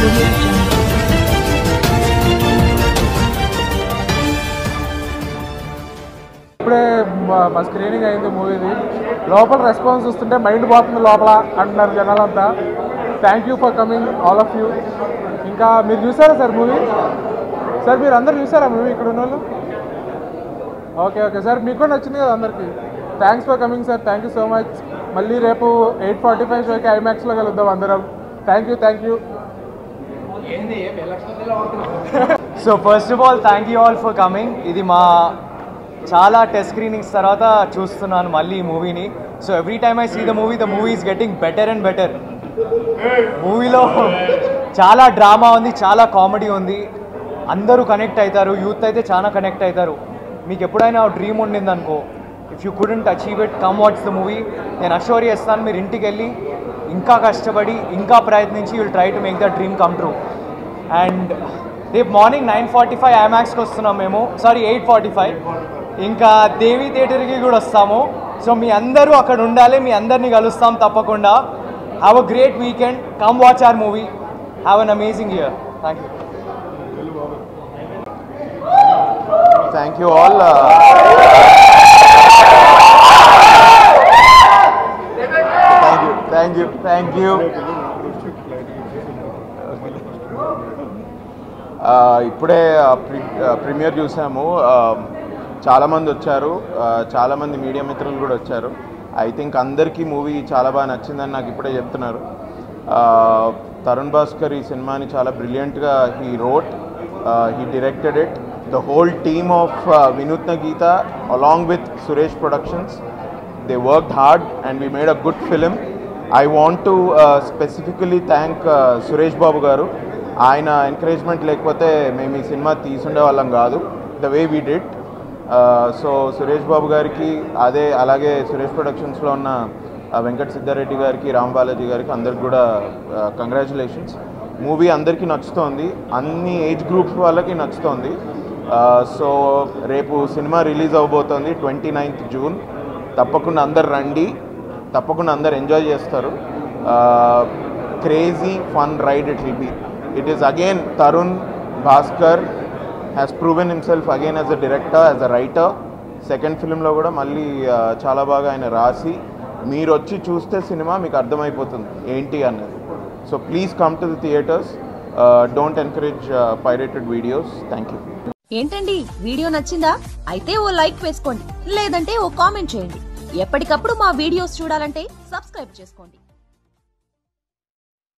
audio jungle. ఇప్పుడే మా screening అయింది మూవీది. లోపల రెస్పాన్స్ వస్తుంటే మైండ్ పోతుంది లోపల అంటున్నారు జనాలంతా. Thank you for coming all of you. ఇంకా మీరు చూసారా సార్ మూవీ? సార్ మీరు అందరు చూసారా మూవీ ఇక్కడ ఉన్న వాళ్ళు? ఓకే ఓకే సార్, మీకు కూడా నచ్చింది కదా అందరికీ. Thanks for coming sir, thank you so much. మళ్ళీ రేపు 8:45 షోకి ఐమాక్స్లో కలుద్దాం అందరం. Thank you. So first of all thank you all for coming. ఇది మా చాలా టెస్ట్ స్క్రీనింగ్స్ తర్వాత చూస్తున్నాను మళ్ళీ ఈ మూవీని. So every time I see the movie is getting better and better. మూవీలో చాలా డ్రామా ఉంది, చాలా కామెడీ ఉంది, అందరూ కనెక్ట్ అవుతారు. యూత్ అయితే చాలా కనెక్ట్ అవుతారు. మీకు ఎప్పుడైనా డ్రీమ్ ఉండింది అనుకో, if you couldn't achieve it, come watch the movie. నేను అష్యూర్ చేస్తాను, మీరు ఇంటికి వెళ్ళి ఇంకా కష్టపడి ఇంకా ప్రయత్నించి will try to make the dream come true. And రేపు మార్నింగ్ 9:45 ఐమాక్స్కి వస్తున్నాం మేము, సారీ 8:45. ఇంకా దేవి థియేటర్కి కూడా వస్తాము. సో మీ అందరూ అక్కడ ఉండాలి, మీ అందరినీ కలుస్తాం తప్పకుండా. Have a great weekend, come watch our movie, have an amazing year. Thank you. Thank you all. Thank you. ఇప్పుడే ప్రీమియర్ చూసాము. చాలామంది వచ్చారు, చాలామంది మీడియా మిత్రులు కూడా వచ్చారు. ఐ థింక్ అందరికీ మూవీ చాలా బాగా నచ్చిందని నాకు ఇప్పుడే చెప్తున్నారు. తరుణ్ భాస్కర్ ఈ సినిమాని చాలా బ్రిలియంట్గా he wrote, he directed it. The whole team of Vinutna Geeta along with Suresh Productions, they worked hard and we made a good film. I want to specifically thank Suresh Babu garu. Aina encouragement lekapothe mem ee cinema teesunde vallam gaadu, the way we did. So Suresh Babu gariki ade alage Suresh Productions lo unna Venkat Siddhareddy gariki, Ram Balaji gariki andariki kuda congratulations. Movie andariki nachutondi, anni age groups vallaki nachutondi. So రేపు సినిమా release అవబోతోంది 29th June. తప్పకుండా అందరు రండి, తప్పకుండా అందరు enjoy చేస్తారు. Crazy fun ride it will be. It is again Tarun Bhaskar has proven himself again as a director, as a writer. Second ఫిల్మ్లో కూడా మళ్ళీ చాలా బాగా ఆయన రాసి, మీరు వచ్చి చూస్తే సినిమా మీకు అర్థమైపోతుంది ఏంటి అన్నది. So please come to the theatres, don't encourage pirated videos. Thank you. ఏంటండి వీడియో నచ్చిందా? అయితే ఓ లైక్ వేసుకోండి, లేదంటే ఓ కామెంట్ చేయండి. ఎప్పటికప్పుడు మా వీడియోస్ చూడాలంటే సబ్స్క్రైబ్ చేసుకోండి.